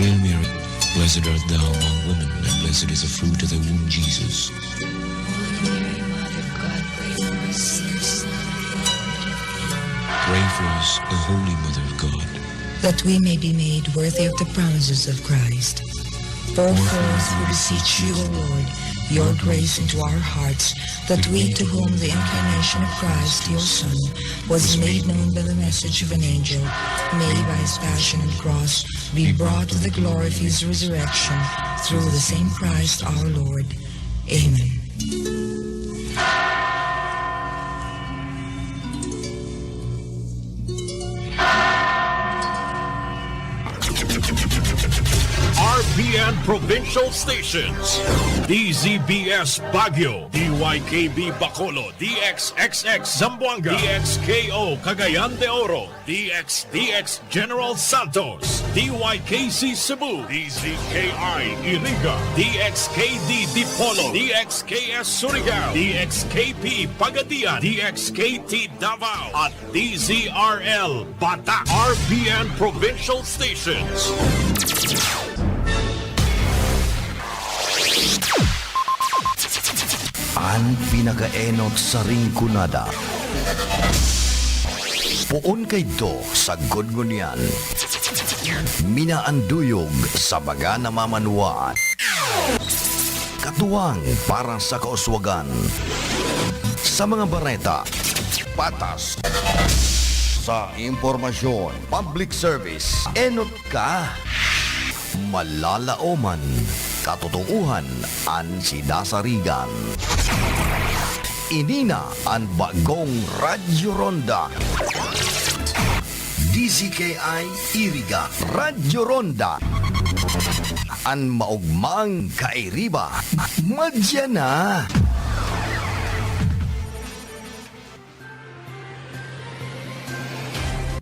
Hail Mary, blessed art thou among women, and blessed is the fruit of thy womb, Jesus. Holy Mary, Mother of God, pray for us sinners. Pray for us, O Holy Mother of God, That we may be made worthy of the promises of Christ. Pour forth, we beseech you, O Lord, your grace into our hearts, that we, to whom the incarnation of Christ, your Son, was made known by the message of an angel, may by his passion and cross be brought to the glory of his resurrection, through the same Christ our Lord. Amen. RPN Provincial Stations, DZBS Baguio, DYKB Bacolod, DXXX Zamboanga, DXKO Cagayan de Oro, DXDX General Santos, DYKC Cebu, DZKI-IRIGA, DXKD Dipolo, DXKS Surigao, DXKP Pagadian, DXKT Davao, at DZRL Batak. RPN Provincial Stations. Ang pinakaenot sa ringkunada. Puon kay do sa gudgunyan. Minaanduyog sa baga namamanuan. Katuwang para sa kauswagan. Sa mga bareta, patas. Sa impormasyon, public service, enot ka. Malalaoman, katotohuan, ang sidasarigan. Inina ang bagong Radyo Ronda. DZKI-IRIGA Radyo Ronda. Ang maugmang kairiba. Madya na.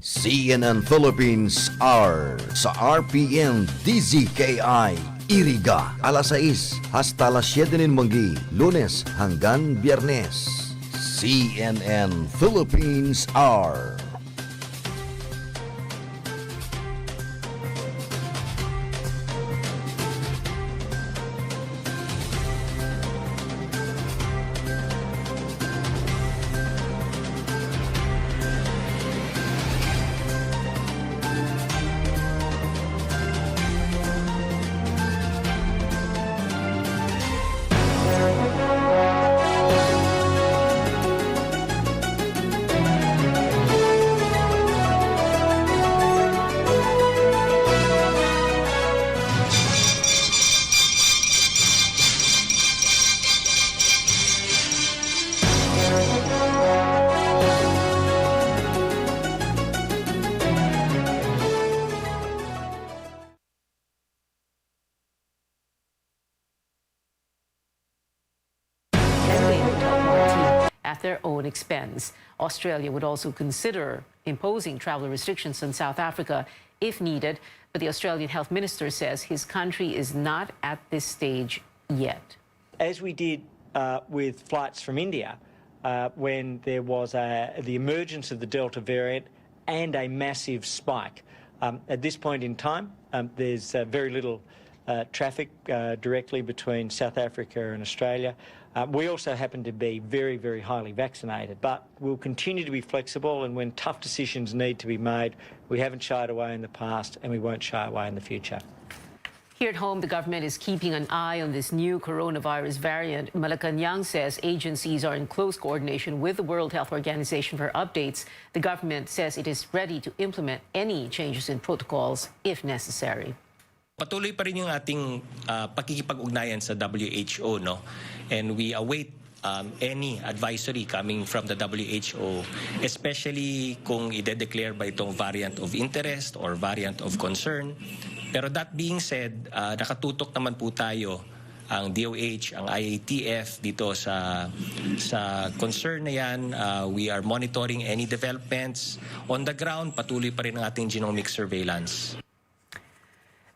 CNN Philippines are sa RPN-DZKI-IRIGA alas 6 hasta alas 7 ng manggi, Lunes hanggang Biyernes. CNN Philippines are. At their own expense. Australia would also consider imposing travel restrictions on South Africa if needed, but the Australian Health Minister says his country is not at this stage yet. As we did with flights from India, when there was the emergence of the Delta variant and a massive spike. At this point in time, there's very little traffic directly between South Africa and Australia. We also happen to be very, very highly vaccinated, but we'll continue to be flexible, and when tough decisions need to be made, we haven't shied away in the past and we won't shy away in the future. Here at home, the government is keeping an eye on this new coronavirus variant. Malacanang says agencies are in close coordination with the World Health Organization for updates. The government says it is ready to implement any changes in protocols if necessary. Patuloy pa rin yung ating pakikipag-ugnayan sa WHO, no? And we await any advisory coming from the WHO, especially kung ide-declare ba itong variant of interest or variant of concern. Pero that being said, nakatutok naman po tayo, ang DOH, ang IATF dito sa concern na yan. We are monitoring any developments. On the ground, patuloy pa rin ang ating genomic surveillance.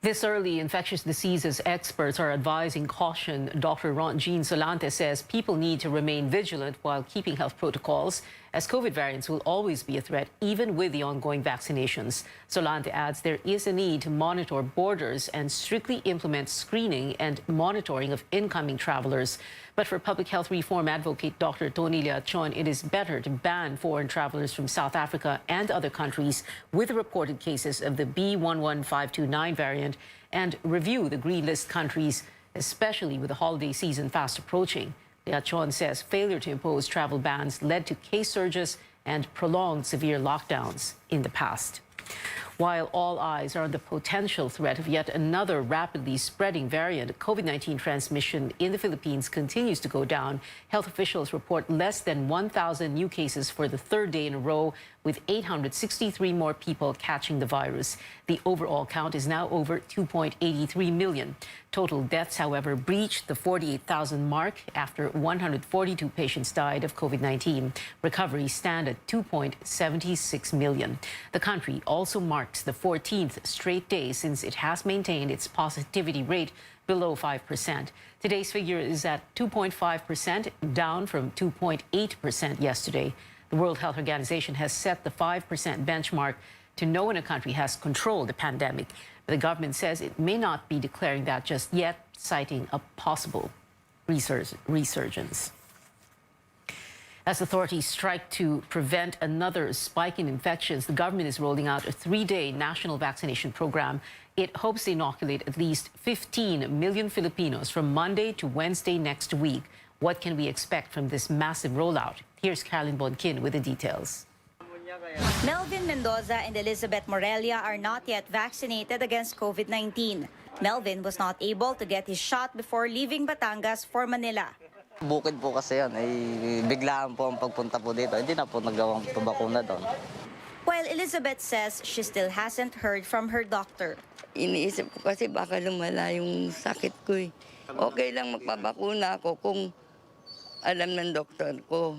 This early, infectious diseases experts are advising caution. Dr. Jean Solante says people need to remain vigilant while keeping health protocols. as COVID variants will always be a threat, even with the ongoing vaccinations. Solante adds there is a need to monitor borders and strictly implement screening and monitoring of incoming travelers. But for public health reform advocate Dr. Tony Leachon, it is better to ban foreign travelers from South Africa and other countries with reported cases of the B11529 variant and review the green list countries, especially with the holiday season fast approaching. Leachon says failure to impose travel bans led to case surges and prolonged severe lockdowns in the past. While all eyes are on the potential threat of yet another rapidly spreading variant, COVID-19 transmission in the Philippines continues to go down. Health officials report less than 1,000 new cases for the third day in a row, with 863 more people catching the virus. The overall count is now over 2.83 million. Total deaths, however, breached the 48,000 mark after 142 patients died of COVID-19. Recoveries stand at 2.76 million. The country also marks the 14th straight day since it has maintained its positivity rate below 5%. Today's figure is at 2.5%, down from 2.8% yesterday. The World Health Organization has set the 5% benchmark to know when a country has controlled the pandemic. But the government says it may not be declaring that just yet, citing a possible resurgence. As authorities strike to prevent another spike in infections, the government is rolling out a 3-day national vaccination program. It hopes to inoculate at least 15 million Filipinos from Monday to Wednesday next week. What can we expect from this massive rollout? Here's Carolyn Bonkin with the details. Melvin Mendoza and Elizabeth Morelia are not yet vaccinated against COVID-19. Melvin was not able to get his shot before leaving Batangas for Manila. Bukid po kasi yan, ay biglaan po ang pagpunta po dito. Hindi na po nagawang pabakuna doon. While Elizabeth says she still hasn't heard from her doctor. Iniisip ko kasi baka lumala yung sakit ko eh. Okay lang magpabakuna ako kung alam ng doktor ko.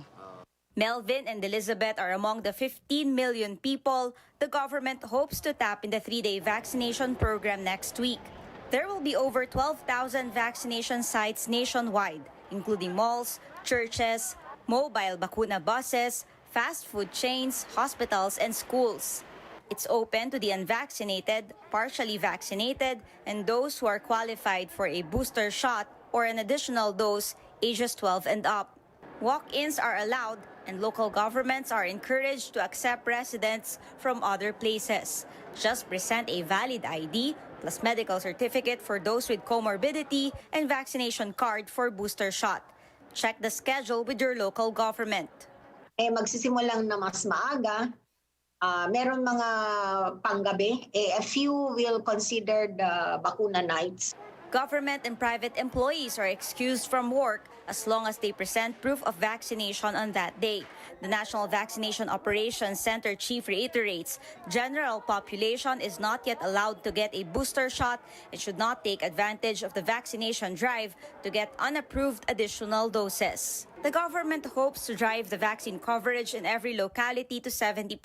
Melvin and Elizabeth are among the 15 million people the government hopes to tap in the 3-day vaccination program next week. There will be over 12,000 vaccination sites nationwide, including malls, churches, mobile bakuna buses, fast food chains, hospitals, and schools. It's open to the unvaccinated, partially vaccinated, and those who are qualified for a booster shot or an additional dose ages 12 and up. Walk-ins are allowed, and local governments are encouraged to accept residents from other places. Just present a valid ID plus medical certificate for those with comorbidity and vaccination card for booster shot. Check the schedule with your local government. Magsisimulang na mas maaga. Meron mga panggabi. A few will consider the bakuna nights. Government and private employees are excused from work as long as they present proof of vaccination on that day. The National Vaccination Operations Center chief reiterates general population is not yet allowed to get a booster shot and should not take advantage of the vaccination drive to get unapproved additional doses. The government hopes to drive the vaccine coverage in every locality to 70%.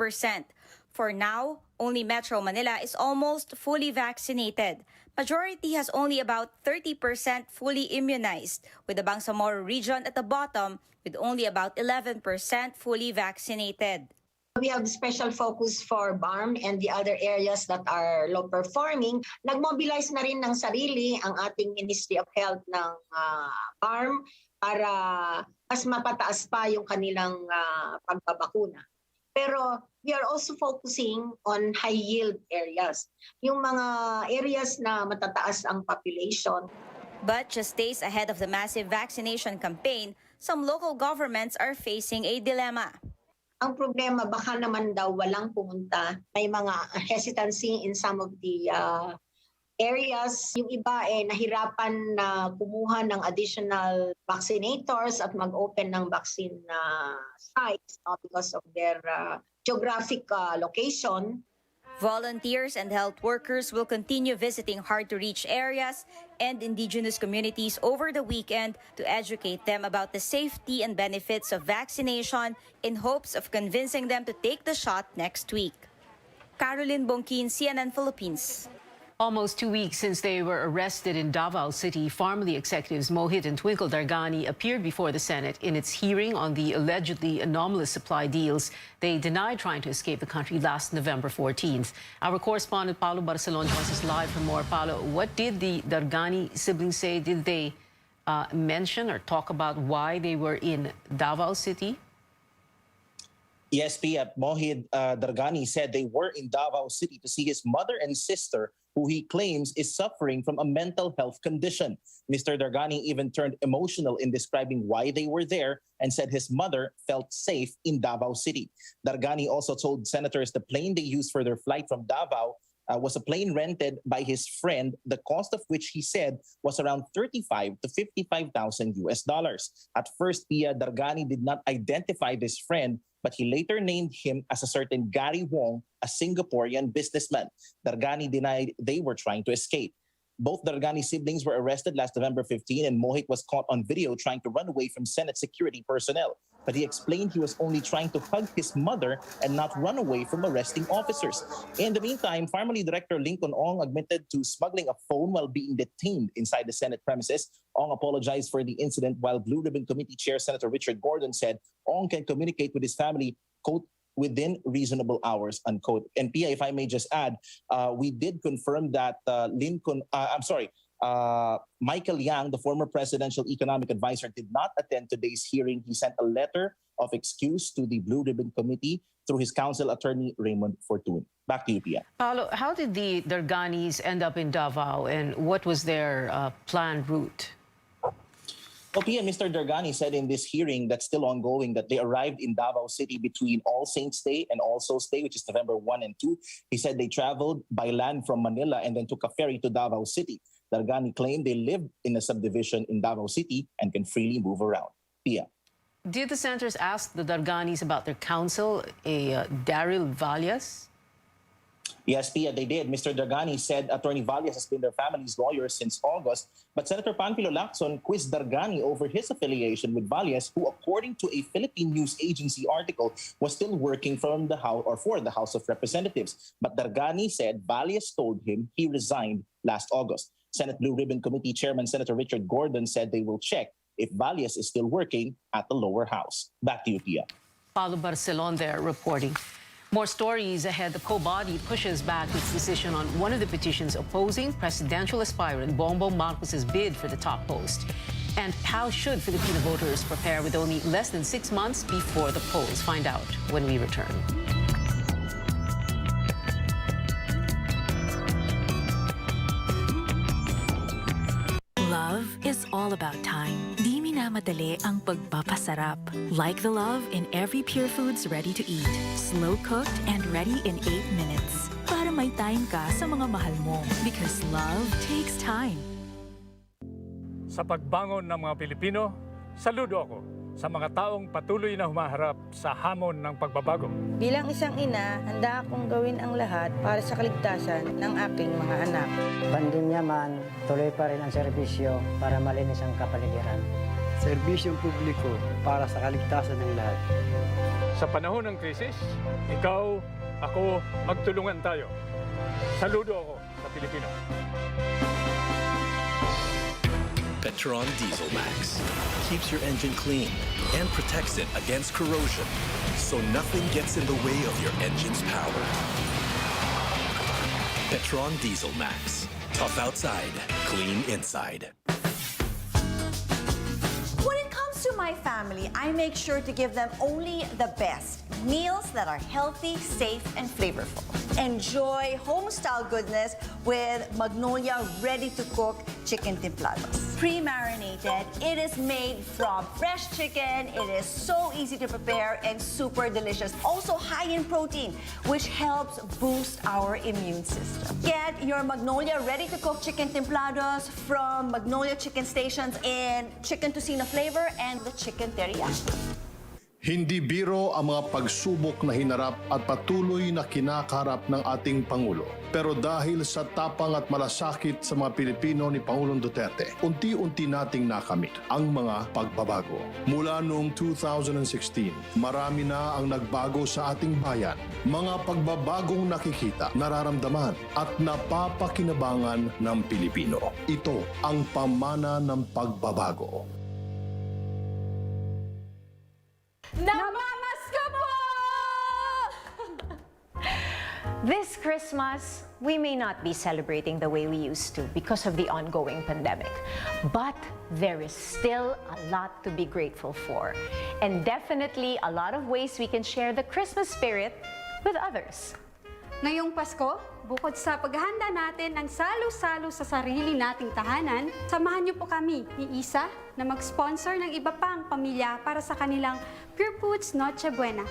For now, only Metro Manila is almost fully vaccinated. Majority has only about 30% fully immunized, with the Bangsamoro region at the bottom with only about 11% fully vaccinated. We have special focus for BARM and the other areas that are low performing. Nagmobilize na rin ng sarili ang ating Ministry of Health ng BARM para mas mapataas pa yung kanilang pagbabakuna. Pero we are also focusing on high-yield areas, yung mga areas na matataas ang population. But just days ahead of the massive vaccination campaign, some local governments are facing a dilemma. Ang problema, baka naman daw walang pumunta. May mga hesitancy in some of the areas. Yung iba nahirapan na kumuha ng additional vaccinators at mag-open ng vaccine sites because of their geographic location. Volunteers and health workers will continue visiting hard-to-reach areas and indigenous communities over the weekend to educate them about the safety and benefits of vaccination in hopes of convincing them to take the shot next week. Caroline Bonkin, CNN Philippines. Almost 2 weeks since they were arrested in Davao City, Pharmaly executives Mohit and Twinkle Dargani appeared before the Senate in its hearing on the allegedly anomalous supply deals. They denied trying to escape the country last November 14th. Our correspondent Paolo Barcelon joins us live for more. Paolo, what did the Dargani siblings say? Did they mention or talk about why they were in Davao City? ESP at Mohit Dargani said they were in Davao City to see his mother and sister, who he claims is suffering from a mental health condition. Mr. Dargani even turned emotional in describing why they were there and said his mother felt safe in Davao City. Dargani also told senators the plane they used for their flight from Davao was a plane rented by his friend, the cost of which he said was around $35,000 to $55,000 US. At first, Pia, Dargani did not identify this friend, but he later named him as a certain Gary Wong, a Singaporean businessman. Dargani denied they were trying to escape. Both Dargani siblings were arrested last November 15, and Mohit was caught on video trying to run away from Senate security personnel. But he explained he was only trying to hug his mother and not run away from arresting officers. In the meantime, Pharmaly Director Lincoln Ong admitted to smuggling a phone while being detained inside the Senate premises. Ong apologized for the incident, while Blue Ribbon Committee Chair Senator Richard Gordon said Ong can communicate with his family, quote, within reasonable hours, unquote. And Pia, if I may just add, we did confirm that Michael Yang, the former presidential economic advisor, did not attend today's hearing. He sent a letter of excuse to the Blue Ribbon Committee through his counsel attorney, Raymond Fortune. Back to you, Pia. Paolo, how did the Darganis end up in Davao, and what was their planned route? Well, Pia, Mr. Dargani said in this hearing that's still ongoing that they arrived in Davao City between All Saints Day and All Souls Day, which is November 1 and 2. He said they traveled by land from Manila and then took a ferry to Davao City. Dargani claimed they lived in a subdivision in Davao City and can freely move around. Pia. Did the senators ask the Darganis about their counsel, Daryl Vallas? Yes, Pia, they did. Mr. Dargani said Attorney Vallas has been their family's lawyer since August, but Senator Panfilo Lacson quizzed Dargani over his affiliation with Vallas, who, according to a Philippine news agency article, was still working from the House or for the House of Representatives. But Dargani said Vallas told him he resigned last August. Senate Blue Ribbon Committee Chairman Senator Richard Gordon said they will check if Vallas is still working at the lower house. Back to you, Pia. Paolo Barcelon there reporting. More stories ahead. The co-body pushes back its decision on one of the petitions opposing presidential aspirant Bongbong Marcos's bid for the top post. And how should Filipino voters prepare with only less than 6 months before the polls? Find out when we return. Love is all about time. Di minamadali ang pagpapasarap. Like the love in every Pure Foods ready to eat. Slow cooked and ready in 8 minutes. Para may time ka sa mga mahal mo. Because love takes time. Sa pagbangon ng mga Pilipino, saludo ako sa mga taong patuloy na humaharap sa hamon ng pagbabago. Bilang isang ina, handa akong gawin ang lahat para sa kaligtasan ng aking mga anak. Pandemya man, tuloy pa rin ang serbisyo para malinis ang kapaligiran. Serbisyong publiko para sa kaligtasan ng lahat. Sa panahon ng krisis, ikaw, ako, magtulungan tayo. Saludo ako sa Pilipino. Petron Diesel Max keeps your engine clean and protects it against corrosion, so nothing gets in the way of your engine's power. Petron Diesel Max. Tough outside, clean inside. When it comes to my family, I make sure to give them only the best. Meals that are healthy, safe, and flavorful. Enjoy home-style goodness with Magnolia ready-to-cook chicken templados. Pre-marinated, it is made from fresh chicken. It is so easy to prepare and super delicious. Also high in protein, which helps boost our immune system. Get your Magnolia ready-to-cook chicken templados from Magnolia Chicken Stations in chicken tocino flavor and the chicken teriyaki. Hindi biro ang mga pagsubok na hinarap at patuloy na kinakaharap ng ating Pangulo. Pero dahil sa tapang at malasakit sa mga Pilipino ni Pangulong Duterte, unti-unti nating nakamit ang mga pagbabago. Mula noong 2016, marami na ang nagbago sa ating bayan. Mga pagbabagong nakikita, nararamdaman at napapakinabangan ng Pilipino. Ito ang pamana ng pagbabago. Namamasko po! This Christmas, we may not be celebrating the way we used to because of the ongoing pandemic. But there is still a lot to be grateful for. And definitely a lot of ways we can share the Christmas spirit with others. Ngayong Pasko, bukod sa paghahanda natin ng salo-salo sa sarili nating tahanan, samahan niyo po kami ni Isa na mag-sponsor ng iba pang pamilya para sa kanilang Pure Foods Noche Buena.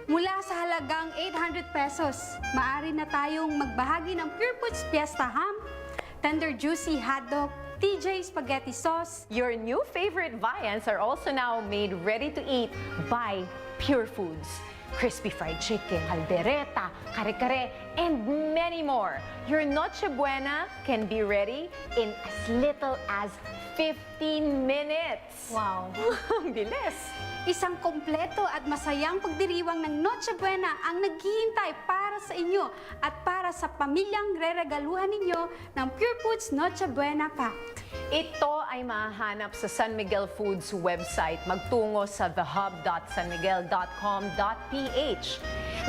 Mula sa halagang 800 pesos, maaari na tayong magbahagi ng Pure Foods Fiesta Ham, Tender Juicy Hotdog, TJ Spaghetti Sauce. Your new favorite viands are also now made ready to eat by Pure Foods. Crispy fried chicken, caldereta, kare-kare, and many more. Your Noche Buena can be ready in as little as 15 minutes. Wow! Ang bilis! Isang kompleto at masayang pagdiriwang ng Noche Buena ang naghihintay para sa inyo at para sa pamilyang reregaluhan ninyo ng Pure Foods Noche Buena Pack. Ito ay mahahanap sa San Miguel Foods website. Magtungo sa thehub.sanmiguel.com.ph.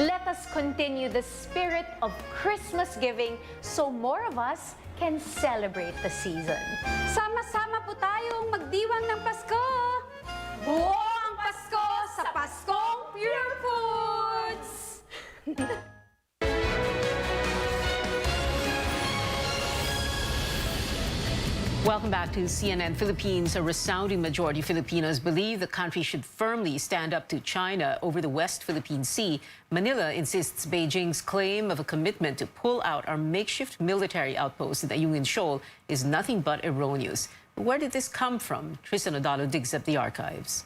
Let us continue the spirit of Christmas giving so more of us can celebrate the season. Sama-sama po tayong magdiwang ng Pasko! Buo ang Pasko sa Paskong Pure Foods! Welcome back to CNN Philippines. A resounding majority of Filipinos believe the country should firmly stand up to China over the West Philippine Sea. Manila insists Beijing's claim of a commitment to pull out our makeshift military outpost in Ayungin Shoal is nothing but erroneous. But where did this come from? Tristan Odalo digs up the archives.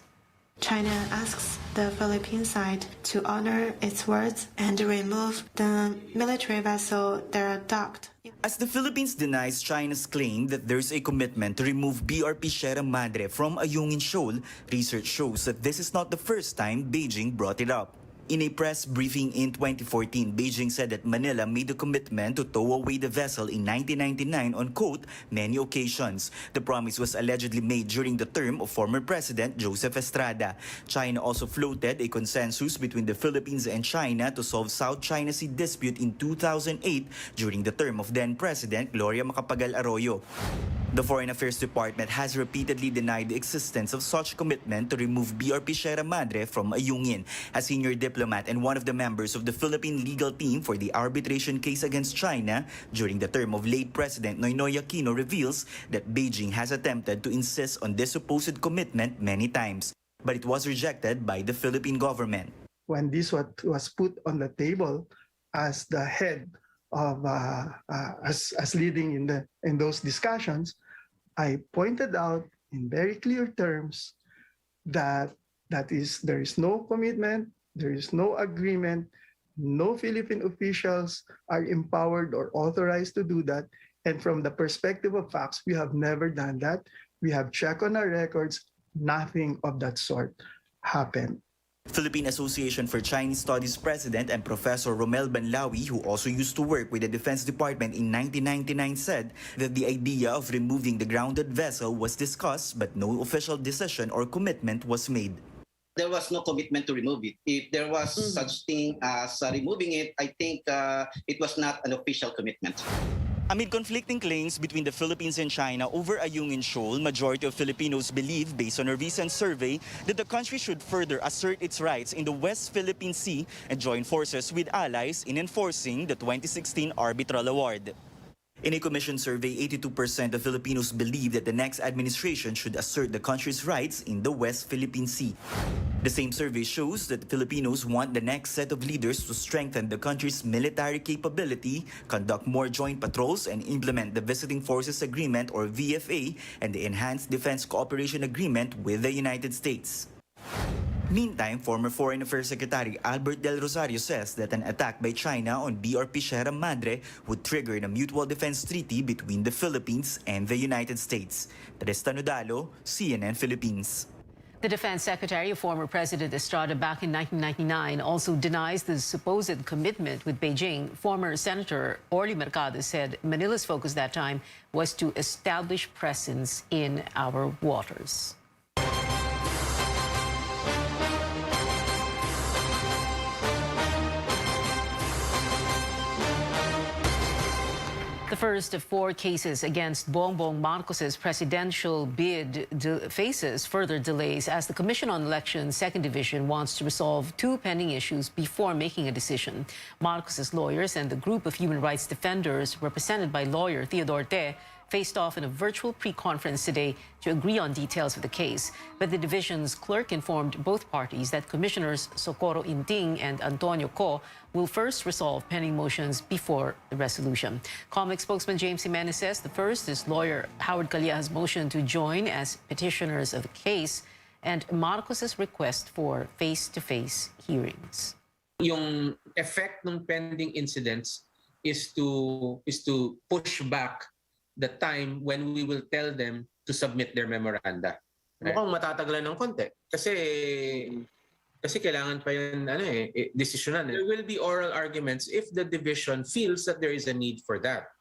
China asks the Philippine side to honor its words and remove the military vessel that are docked. As the Philippines denies China's claim that there's a commitment to remove BRP Sierra Madre from Ayungin Shoal, research shows that this is not the first time Beijing brought it up. In a press briefing in 2014, Beijing said that Manila made a commitment to tow away the vessel in 1999 on, quote, many occasions. The promise was allegedly made during the term of former President Joseph Estrada. China also floated a consensus between the Philippines and China to solve South China Sea dispute in 2008 during the term of then-President Gloria Macapagal Arroyo. The Foreign Affairs Department has repeatedly denied the existence of such commitment to remove BRP Sierra Madre from Ayungin. A senior diplomat and one of the members of the Philippine legal team for the arbitration case against China during the term of late President Noynoy Aquino reveals that Beijing has attempted to insist on this supposed commitment many times, but it was rejected by the Philippine government. When this was put on the table as the head of as leading in those discussions, I pointed out in very clear terms that there is no commitment, there is no agreement, no Philippine officials are empowered or authorized to do that. And from the perspective of facts, we have never done that. We have checked on our records, nothing of that sort happened. Philippine Association for Chinese Studies President and Professor Romel Banlawi, who also used to work with the Defense Department in 1999, said that the idea of removing the grounded vessel was discussed but no official decision or commitment was made. There was no commitment to remove it. If there was such thing as removing it, I think it was not an official commitment. Amid conflicting claims between the Philippines and China over Ayungin Shoal, majority of Filipinos believe, based on a recent survey, that the country should further assert its rights in the West Philippine Sea and join forces with allies in enforcing the 2016 arbitral award. In a commission survey, 82% of Filipinos believe that the next administration should assert the country's rights in the West Philippine Sea. The same survey shows that Filipinos want the next set of leaders to strengthen the country's military capability, conduct more joint patrols, and implement the Visiting Forces Agreement or VFA and the Enhanced Defense Cooperation Agreement with the United States. Meantime, former Foreign Affairs Secretary Albert Del Rosario says that an attack by China on BRP Sierra Madre would trigger the Mutual Defense Treaty between the Philippines and the United States. Teresa Nudalo, CNN Philippines. The defense secretary of former President Estrada back in 1999 also denies the supposed commitment with Beijing. Former Senator Orly Mercado said Manila's focus that time was to establish presence in our waters. The first of 4 cases against Bongbong Marcos's presidential bid faces further delays as the Commission on Elections Second Division wants to resolve 2 pending issues before making a decision. Marcos's lawyers and the group of human rights defenders represented by lawyer Theodore Te faced off in a virtual pre-conference today to agree on details of the case. But the division's clerk informed both parties that Commissioners Socorro Inting and Antonio Co will first resolve pending motions before the resolution. COMELEC spokesman James Jimenez says the first is lawyer Howard Calleja's motion to join as petitioners of the case and Marcos's request for face-to-face hearings. Yung effect ng pending incidents is to push back the time when we will tell them to submit their memoranda. Mukhang matatagalan ng konti kasi kailangan pa yun desisyonan. There will be oral arguments if the division feels that there is a need for that.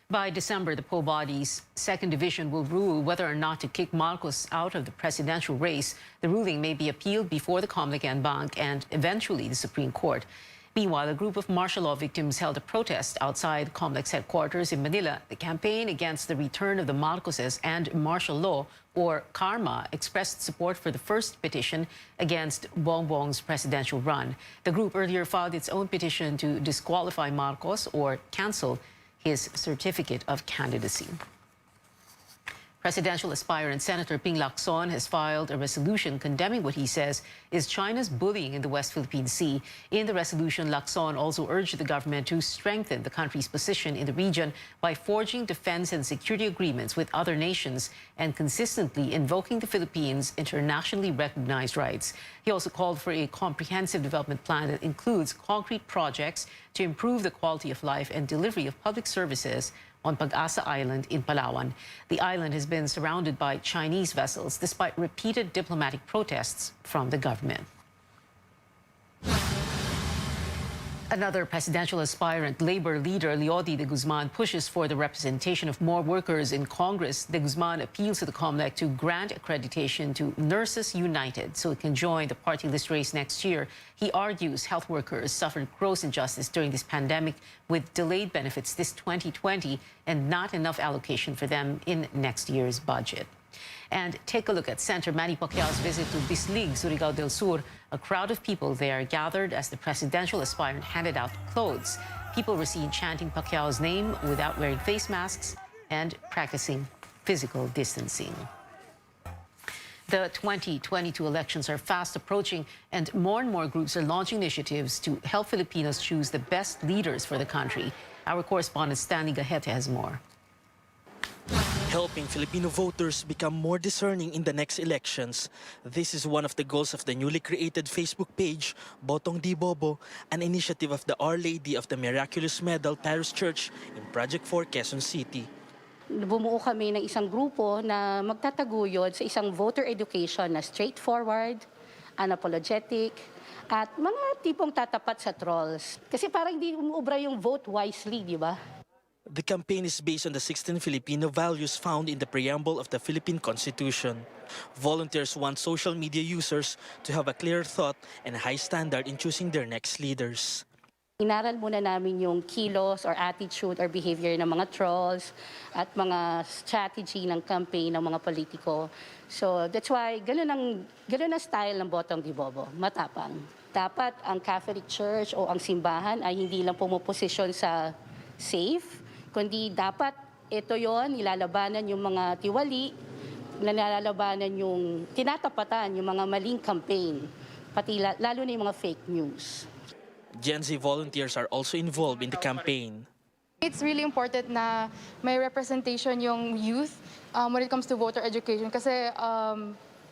By December, the PO body's second division will rule whether or not to kick Marcos out of the presidential race. The ruling may be appealed before the COMELEC and Bank and eventually the Supreme Court. Meanwhile, a group of martial law victims held a protest outside COMELEC's headquarters in Manila. The campaign against the return of the Marcoses and martial law, or KARMA, expressed support for the first petition against Bongbong's presidential run. The group earlier filed its own petition to disqualify Marcos or cancel his certificate of candidacy. Presidential aspirant Senator Ping Lacson has filed a resolution condemning what he says is China's bullying in the West Philippine Sea. In the resolution, Lacson also urged the government to strengthen the country's position in the region by forging defense and security agreements with other nations and consistently invoking the Philippines' internationally recognized rights. He also called for a comprehensive development plan that includes concrete projects to improve the quality of life and delivery of public services on Pag-asa Island in Palawan. The island has been surrounded by Chinese vessels despite repeated diplomatic protests from the government. Another presidential aspirant, Labor leader Leody de Guzman, pushes for the representation of more workers in Congress. De Guzman appeals to the COMELEC to grant accreditation to Nurses United so it can join the party list race next year. He argues health workers suffered gross injustice during this pandemic with delayed benefits this 2020 and not enough allocation for them in next year's budget. And take a look at Senator Manny Pacquiao's visit to Bislig, Surigao del Sur. A crowd of people there gathered as the presidential aspirant handed out clothes. People were seen chanting Pacquiao's name without wearing face masks and practicing physical distancing. The 2022 elections are fast approaching, and more groups are launching initiatives to help Filipinos choose the best leaders for the country. Our correspondent Stanley Gahete has more. Helping Filipino voters become more discerning in the next elections. This is one of the goals of the newly created Facebook page, Botong Di Bobo, an initiative of the Our Lady of the Miraculous Medal Parish Church in Project 4, Quezon City. Bumuo kami ng isang grupo na magtataguyod sa isang voter education na straightforward, unapologetic, at mga tipong tatapat sa trolls. Kasi parang hindi umuubra yung vote wisely, di ba? The campaign is based on the 16 Filipino values found in the preamble of the Philippine Constitution. Volunteers want social media users to have a clear thought and a high standard in choosing their next leaders. Inaral muna namin yung kilos or attitude or behavior ng mga trolls at mga strategy ng campaign ng mga politiko. So that's why ganun ang style ng Botong Di Bobo, matapang. Dapat ang Catholic Church o ang simbahan ay hindi lang pumoposisyon sa safe, kundi dapat ito yon, nilalabanan yung mga tiwali, nilalabanan yung tinatapatan yung mga maling campaign, pati lalo na yung mga fake news. Gen Z volunteers are also involved in the campaign. It's really important na may representation yung youth when it comes to voter education kasi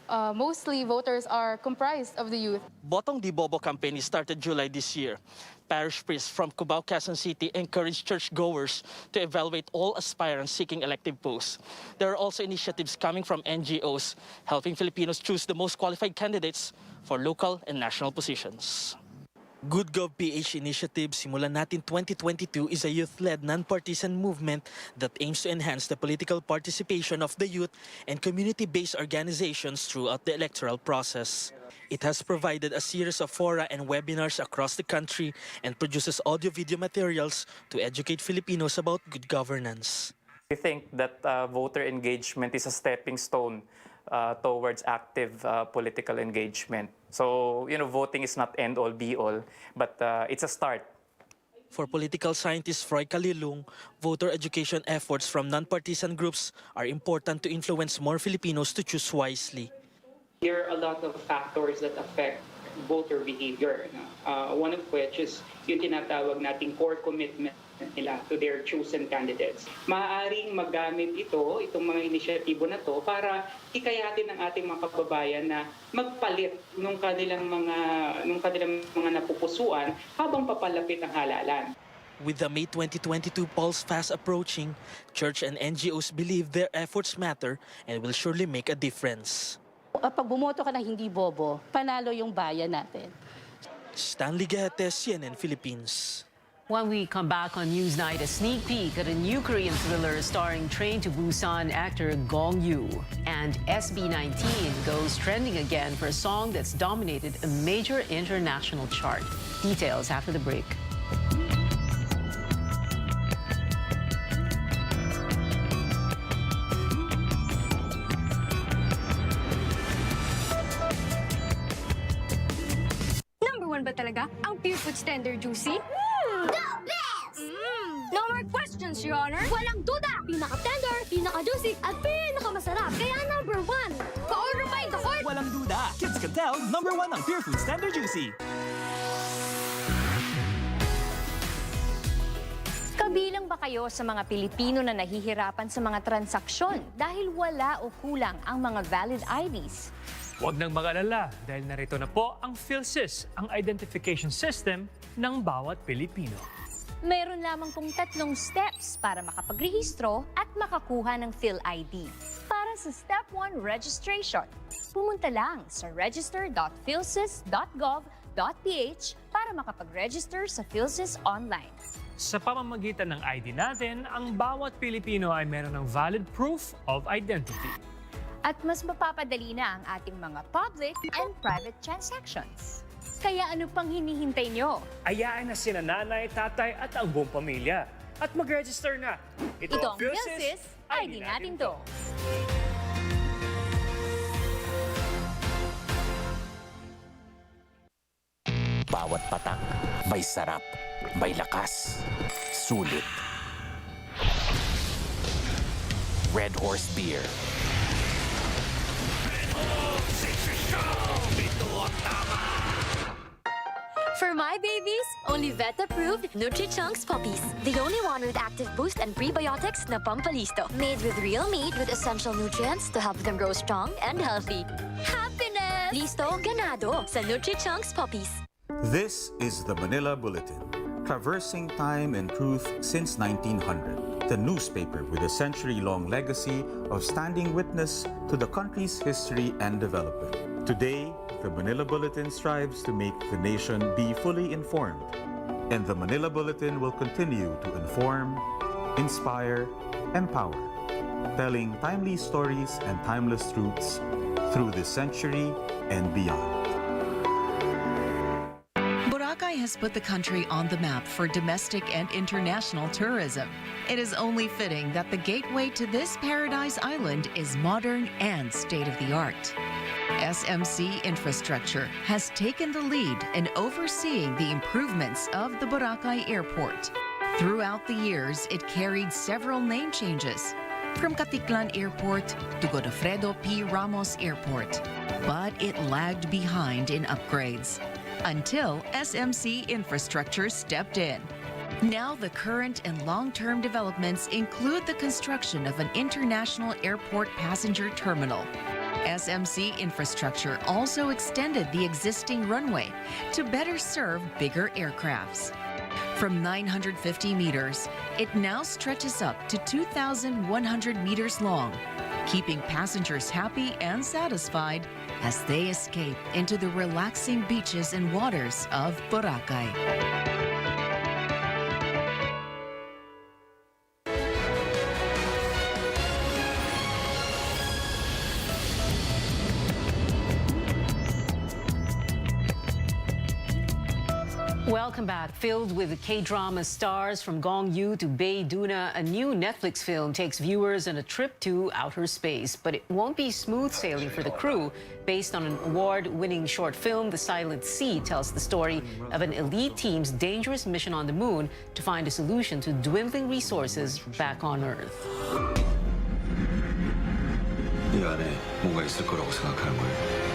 Mostly voters are comprised of the youth. Botong Di Bobo campaign started July this year. Parish priests from Cubao, Quezon City encouraged churchgoers to evaluate all aspirants seeking elective posts. There are also initiatives coming from NGOs helping Filipinos choose the most qualified candidates for local and national positions. Good Gov PH Initiative Simulan Natin 2022 is a youth-led non-partisan movement that aims to enhance the political participation of the youth and community-based organizations throughout the electoral process. It has provided a series of fora and webinars across the country and produces audio-video materials to educate Filipinos about good governance. We think that voter engagement is a stepping stone towards active political engagement. So, voting is not end-all, be-all, but it's a start. For political scientist Froy Calilung, voter education efforts from non-partisan groups are important to influence more Filipinos to choose wisely. There are a lot of factors that affect voter behavior. One of which is yung tinatawag nating core commitment nila to their chosen candidates. Maaaring magamit itong mga inisyatibo na to para hikayatin ng ating mga kababayan na magpalit nung kanilang mga napupusuan habang papalapit ang halalan. With the May 2022 polls fast approaching, church and NGOs believe their efforts matter and will surely make a difference. Pag bumoto ka na hindi bobo, panalo yung bayan natin. Stanley Gete, CNN Philippines. When we come back on Newsnight, a sneak peek at a new Korean thriller starring Train to Busan actor Gong Yoo. And SB19 goes trending again for a song that's dominated a major international chart. Details after the break. Number 1 ba talaga ang Pure Foods Tender Juicy? The best! No more questions, Your Honor. Walang duda! Pinaka-tender, pinaka-juicy, at pinaka-masarap. Kaya number 1. Pa-order pa in the court! Walang duda! Kids can tell, number 1 ang Pure Foods Tender Juicy. Kabilang ba kayo sa mga Pilipino na nahihirapan sa mga transaksyon dahil wala o kulang ang mga valid IDs? Huwag nang mag-alala dahil narito na po ang PhilSys, ang identification system ng bawat Pilipino. Mayroon lamang pong 3 steps para makapagrehistro at makakuha ng PhilID. Para sa Step 1 registration, pumunta lang sa register.philsys.gov.ph para makapag-register sa PhilSys online. Sa pamamagitan ng ID natin, ang bawat Pilipino ay meron ng valid proof of identity. At mas mapapadali na ang ating mga public and private transactions. Kaya ano pang hinihintay nyo? Ayaan na sina nanay, tatay at ang buong pamilya. At mag-register na. Ito ang PhilSys, ID natin to. Bawat patak, may sarap, may lakas, sulit. Red Horse Beer. For my babies, only vet-approved Nutri-Chunks puppies. The only one with active boost and prebiotics na Pampalisto. Made with real meat with essential nutrients to help them grow strong and healthy. Happiness! Listo, ganado sa Nutri-Chunks puppies. This is the Manila Bulletin, traversing time and truth since 1900. The newspaper with a century-long legacy of standing witness to the country's history and development. Today, the Manila Bulletin strives to make the nation be fully informed, and the Manila Bulletin will continue to inform, inspire, empower, telling timely stories and timeless truths through this century and beyond. Boracay has put the country on the map for domestic and international tourism. It is only fitting that the gateway to this paradise island is modern and state-of-the-art. SMC Infrastructure has taken the lead in overseeing the improvements of the Boracay Airport. Throughout the years, it carried several name changes, from Caticlan Airport to Godofredo P. Ramos Airport. But it lagged behind in upgrades until SMC Infrastructure stepped in. Now the current and long-term developments include the construction of an international airport passenger terminal, SMC Infrastructure also extended the existing runway to better serve bigger aircrafts. From 950 meters, it now stretches up to 2,100 meters long, keeping passengers happy and satisfied as they escape into the relaxing beaches and waters of Boracay. Welcome back. Filled with K-drama stars from Gongyu to Bay Duna, a new Netflix film takes viewers on a trip to outer space. But it won't be smooth sailing for the crew. Based on an award-winning short film, The Silent Sea tells the story of an elite team's dangerous mission on the moon to find a solution to dwindling resources back on Earth. 이 안에 뭔가 있을 거라고 생각하는 거예요.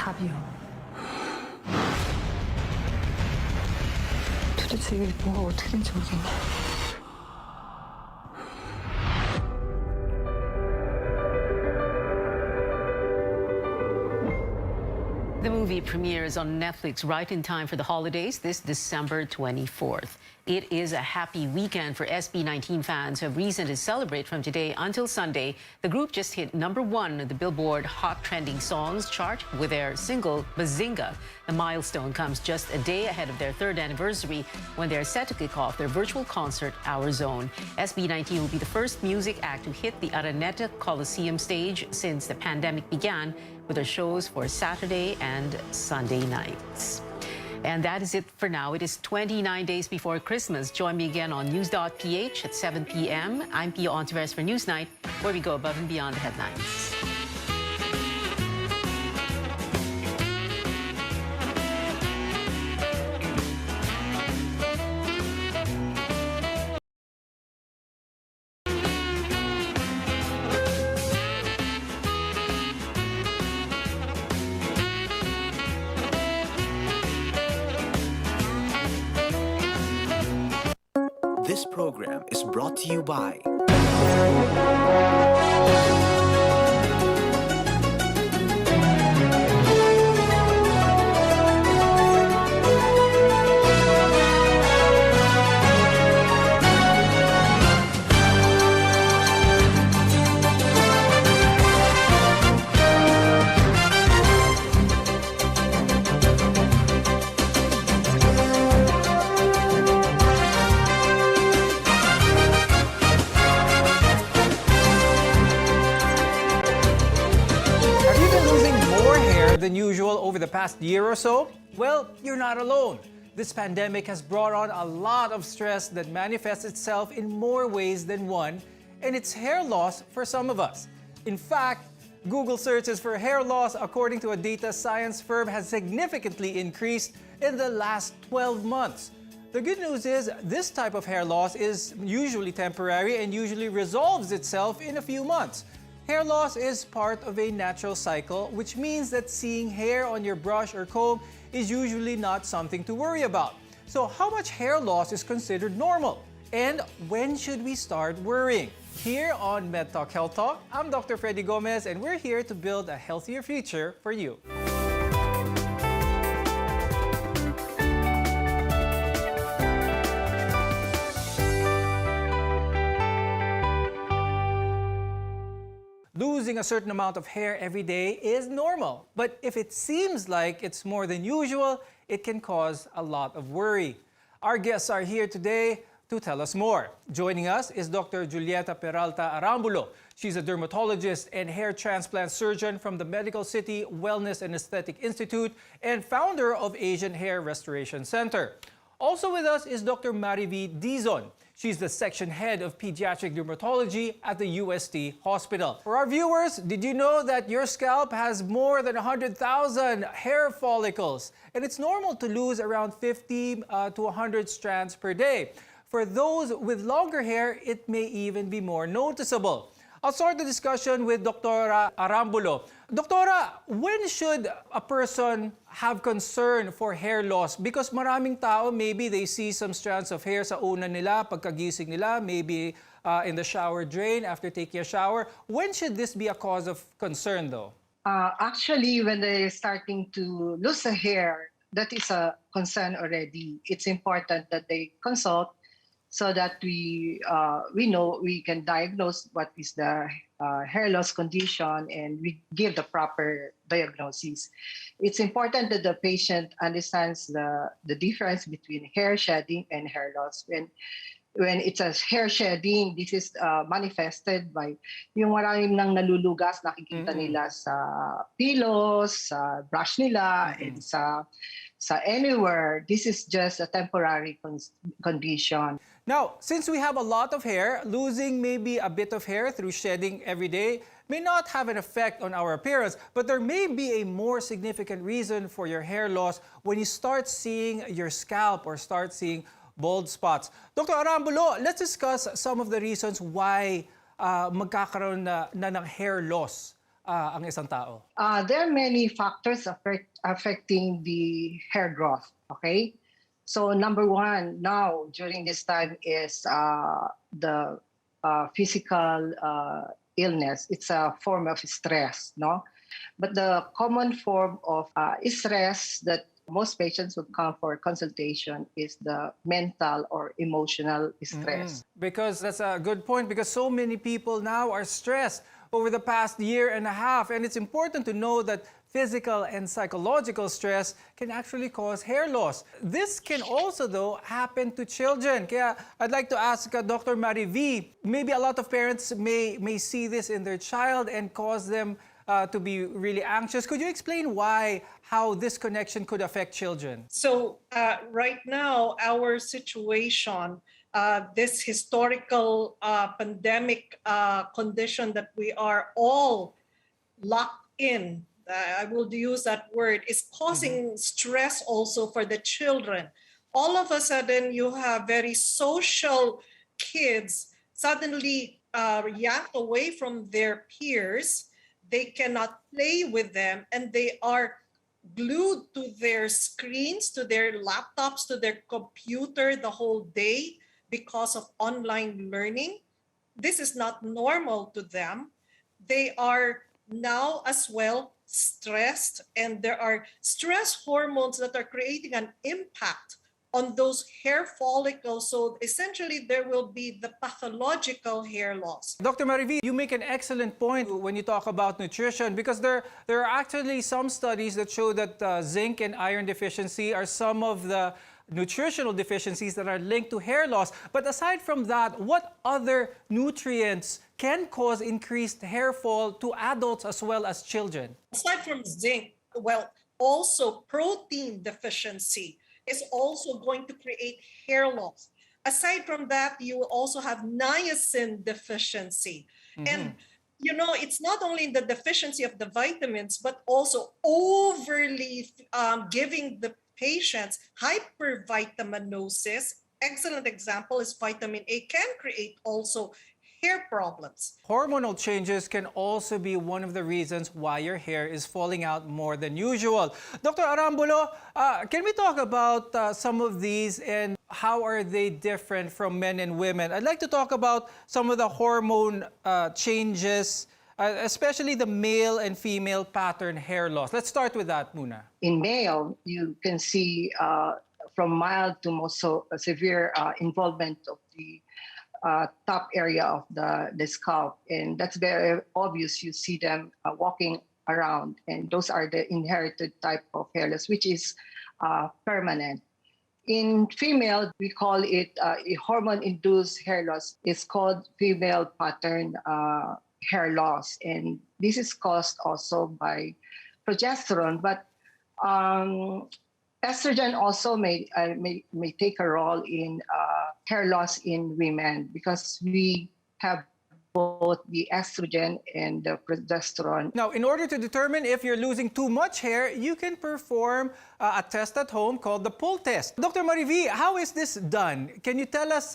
답이요. 도대체 이게 뭐가 어떻게 된지 모르겠네. The movie premieres on Netflix right in time for the holidays this December 24th. It is a happy weekend for SB19 fans who have reason to celebrate from today until Sunday. The group just hit #1 on the Billboard Hot Trending Songs chart with their single, Bazinga. The milestone comes just a day ahead of their 3rd anniversary when they're set to kick off their virtual concert, Our Zone. SB19 will be the first music act to hit the Araneta Coliseum stage since the pandemic began, with their shows for Saturday and Sunday nights. And that is it for now. It is 29 days before Christmas. Join me again on news.ph at 7 p.m. I'm Pio Ontiveros for Newsnight, where we go above and beyond the headlines. This program is brought to you by than usual over the past year or so? Well, you're not alone. This pandemic has brought on a lot of stress that manifests itself in more ways than one, and it's hair loss for some of us. In fact, Google searches for hair loss, according to a data science firm, has significantly increased in the last 12 months. The good news is this type of hair loss is usually temporary and usually resolves itself in a few months. Hair loss is part of a natural cycle, which means that seeing hair on your brush or comb is usually not something to worry about. So how much hair loss is considered normal? And when should we start worrying? Here on Medtalk Health Talk, I'm Dr. Freddy Gomez, and we're here to build a healthier future for you. Losing a certain amount of hair every day is normal, but if it seems like it's more than usual, it can cause a lot of worry. Our guests are here today to tell us more. Joining us is Dr. Julieta Peralta Arambulo. She's a dermatologist and hair transplant surgeon from the Medical City Wellness and Aesthetic Institute and founder of Asian Hair Restoration Center. Also with us is Dr. Marivi Dizon. She's the section head of pediatric dermatology at the UST Hospital. For our viewers, did you know that your scalp has more than 100,000 hair follicles? And it's normal to lose around 50 to 100 strands per day. For those with longer hair, it may even be more noticeable. I'll start the discussion with Dr. Arambulo. Doktora, when should a person have concern for hair loss? Because maraming tao, maybe they see some strands of hair sa una nila, pagkagising nila, maybe in the shower drain after taking a shower. When should this be a cause of concern, though? Actually, when they're starting to lose the hair, that is a concern already. It's important that they consult so that we know we can diagnose what is the hair loss condition and we give the proper diagnosis. It's important that the patient understands the difference between hair shedding and hair loss. When it's a hair shedding, this is manifested by yung maraming nang nalulugas, nakikita nila sa pillows, sa brush nila, and sa anywhere. This is just a temporary condition. Now, since we have a lot of hair, losing maybe a bit of hair through shedding every day may not have an effect on our appearance, but there may be a more significant reason for your hair loss when you start seeing your scalp or start seeing bald spots. Dr. Arambulo, let's discuss some of the reasons why magkakaroon na ng hair loss ang isang tao. There are many factors affecting the hair growth, okay? So number one now during this time is the physical illness. It's a form of stress, no? But the common form of stress that most patients would come for consultation is the mental or emotional stress. Because that's a good point, because so many people now are stressed over the past year and a half, and it's important to know that physical and psychological stress can actually cause hair loss. This can also, though, happen to children. Kaya I'd like to ask Dr. Marivi, maybe a lot of parents may see this in their child and cause them to be really anxious. Could you explain how this connection could affect children? So right now, our situation, this historical pandemic condition that we are all locked in, I will use that word, is causing stress also for the children. All of a sudden, you have very social kids suddenly yanked away from their peers. They cannot play with them, and they are glued to their screens, to their laptops, to their computer the whole day because of online learning. This is not normal to them. They are now as well stressed, and there are stress hormones that are creating an impact on those hair follicles. So essentially, there will be the pathological hair loss. Dr. Marivi, you make an excellent point when you talk about nutrition, because there are actually some studies that show that zinc and iron deficiency are some of the nutritional deficiencies that are linked to hair loss. But aside from that, what other nutrients can cause increased hair fall to adults as well as children? Aside from zinc, well, also protein deficiency is also going to create hair loss. Aside from that, you will also have niacin deficiency. And you know, it's not only the deficiency of the vitamins, but also overly giving the patients hypervitaminosis. Excellent example is vitamin A can create also hair problems. Hormonal changes can also be one of the reasons why your hair is falling out more than usual. Dr. Arambulo, can we talk about some of these and how are they different from men and women? I'd like to talk about some of the hormone changes, especially the male and female pattern hair loss. Let's start with that, Muna. In male, you can see from mild to most severe involvement of the top area of the scalp, and that's very obvious. You see them walking around, and those are the inherited type of hair loss, which is permanent. In female, we call it a hormone-induced hair loss. It's called female pattern hair loss, and this is caused also by progesterone, but estrogen also may take a role in hair loss in women, because we have both the estrogen and the progesterone. Now, in order to determine if you're losing too much hair, you can perform a test at home called the pull test. Dr. Marivi, how is this done? Can you tell us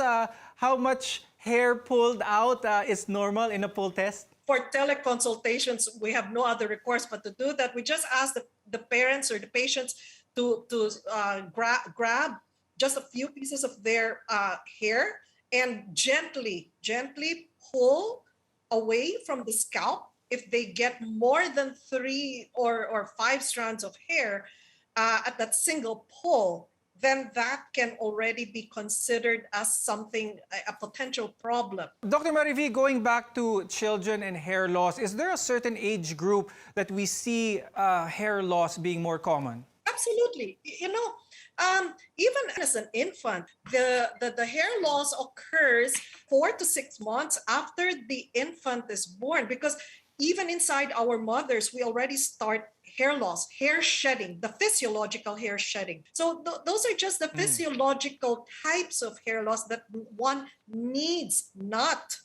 how much hair pulled out is normal in a pull test? For teleconsultations, we have no other recourse but to do that. We just ask the parents or the patients to grab just a few pieces of their hair and gently pull away from the scalp. If they get more than 3 or 5 strands of hair at that single pull, then that can already be considered as something, a potential problem. Dr. Marivi, going back to children and hair loss, is there a certain age group that we see hair loss being more common? Absolutely. You know, even as an infant, the hair loss occurs 4 to 6 months after the infant is born, because even inside our mothers, we already start hair loss, hair shedding, the physiological hair shedding. So those are just the physiological types of hair loss that one needs not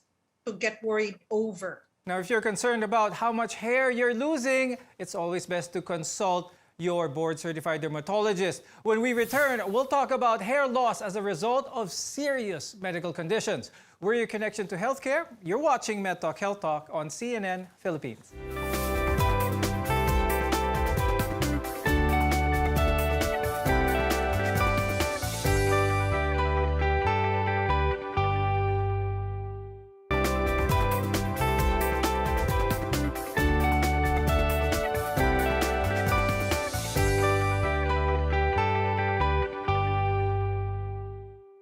to get worried over. Now, if you're concerned about how much hair you're losing, it's always best to consult your board-certified dermatologist. When we return, we'll talk about hair loss as a result of serious medical conditions. We're your connection to healthcare. You're watching Medtalk Health Talk on CNN Philippines.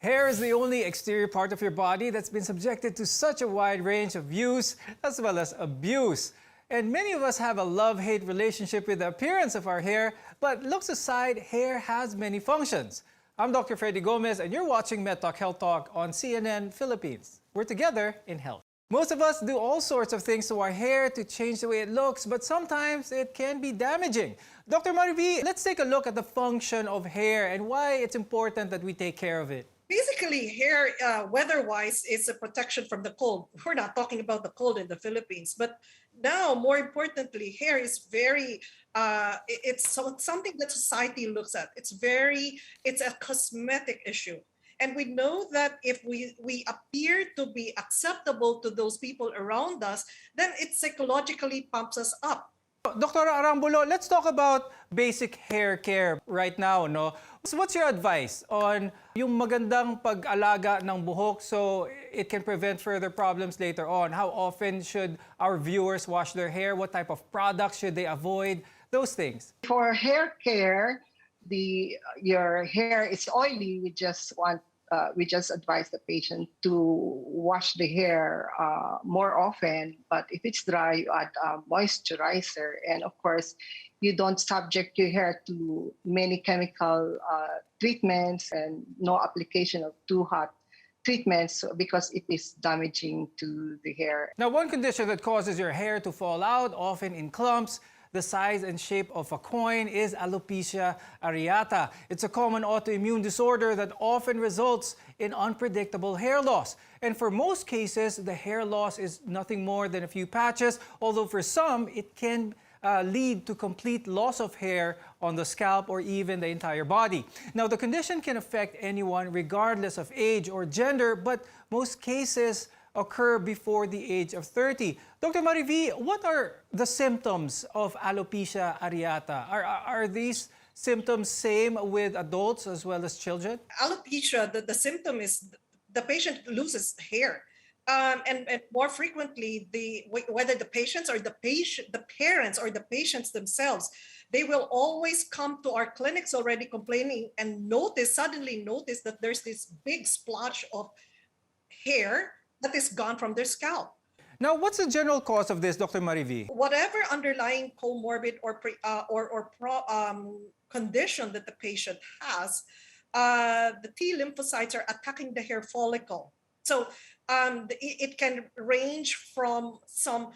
Hair is the only exterior part of your body that's been subjected to such a wide range of use as well as abuse. And many of us have a love-hate relationship with the appearance of our hair, but looks aside, hair has many functions. I'm Dr. Freddy Gomez, and you're watching Medtalk Health Talk on CNN Philippines. We're together in health. Most of us do all sorts of things to our hair to change the way it looks, but sometimes it can be damaging. Dr. Marivi, let's take a look at the function of hair and why it's important that we take care of it. Basically, hair, weather-wise, is a protection from the cold. We're not talking about the cold in the Philippines, but now, more importantly, hair is very, it's something that society looks at. It's a cosmetic issue. And we know that if we appear to be acceptable to those people around us, then it psychologically pumps us up. Dr. Arambulo, let's talk about basic hair care right now, no? So what's your advice on yung magandang pag-alaga ng buhok so it can prevent further problems later on? How often should our viewers wash their hair? What type of products should they avoid? Those things. For hair care, your hair is oily, we just advise the patient to wash the hair more often. But if it's dry, you add moisturizer. And of course, you don't subject your hair to many chemical treatments and no application of too hot treatments because it is damaging to the hair. Now, one condition that causes your hair to fall out, often in clumps, the size and shape of a coin, is alopecia areata. It's a common autoimmune disorder that often results in unpredictable hair loss. And for most cases, the hair loss is nothing more than a few patches, although for some, it can lead to complete loss of hair on the scalp or even the entire body. Now, the condition can affect anyone regardless of age or gender, but most cases occur before the age of 30. Dr. Marivi, what are the symptoms of alopecia areata? Are these symptoms same with adults as well as children? Alopecia, the symptom is the patient loses hair. And more frequently, whether the patients or the parents or the patients themselves, they will always come to our clinics already complaining and suddenly notice that there's this big splotch of hair that is gone from their scalp. Now, what's the general cause of this, Dr. Marivi? Whatever underlying comorbid or condition that the patient has, the T lymphocytes are attacking the hair follicle. So it can range from some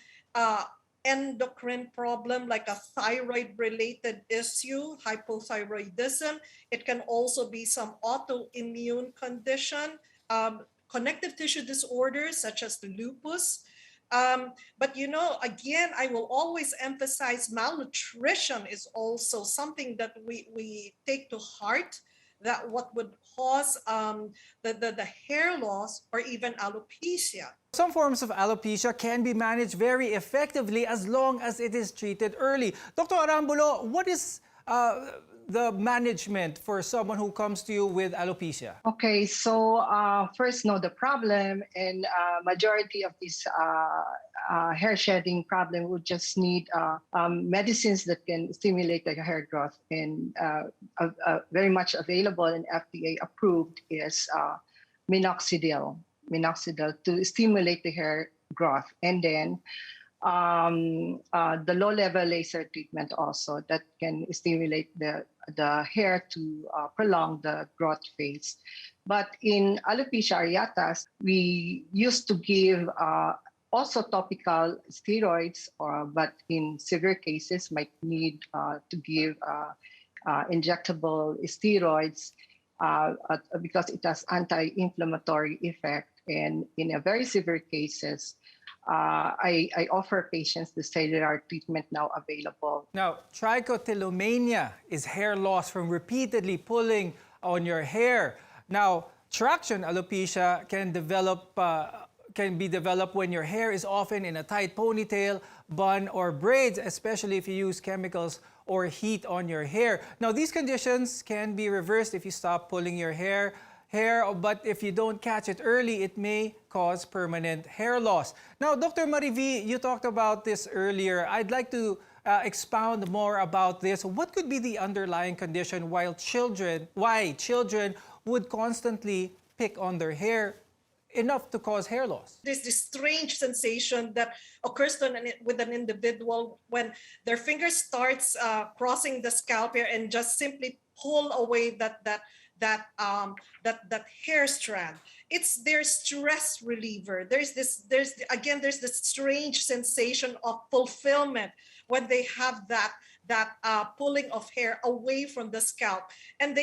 endocrine problem like a thyroid-related issue, hypothyroidism. It can also be some autoimmune condition, connective tissue disorders such as the lupus. But again, I will always emphasize malnutrition is also something that we take to heart, that what would cause the hair loss or even alopecia. Some forms of alopecia can be managed very effectively as long as it is treated early. Dr. Arambulo, what is the management for someone who comes to you with alopecia? Okay, so first know the problem, and majority of this hair shedding problem would just need medicines that can stimulate the hair growth, and very much available and FDA approved is minoxidil to stimulate the hair growth, and then the low-level laser treatment also that can stimulate the hair to prolong the growth phase. But in alopecia areata, we used to give also topical steroids, but in severe cases might need to give injectable steroids because it has anti-inflammatory effect. And in a very severe cases, I offer patients the cellular treatment now available. Now, trichotillomania is hair loss from repeatedly pulling on your hair. Now, traction alopecia can be developed when your hair is often in a tight ponytail, bun, or braids, especially if you use chemicals or heat on your hair. Now, these conditions can be reversed if you stop pulling your hair, but if you don't catch it early, it may cause permanent hair loss. Now, Dr. Marivi, you talked about this earlier. I'd like to expound more about this. What could be the underlying condition why children would constantly pick on their hair enough to cause hair loss? There's this strange sensation that occurs with an individual when their finger starts crossing the scalp here and just simply pull away that hair strand. It's their stress reliever. There's this strange sensation of fulfillment when they have that pulling of hair away from the scalp. And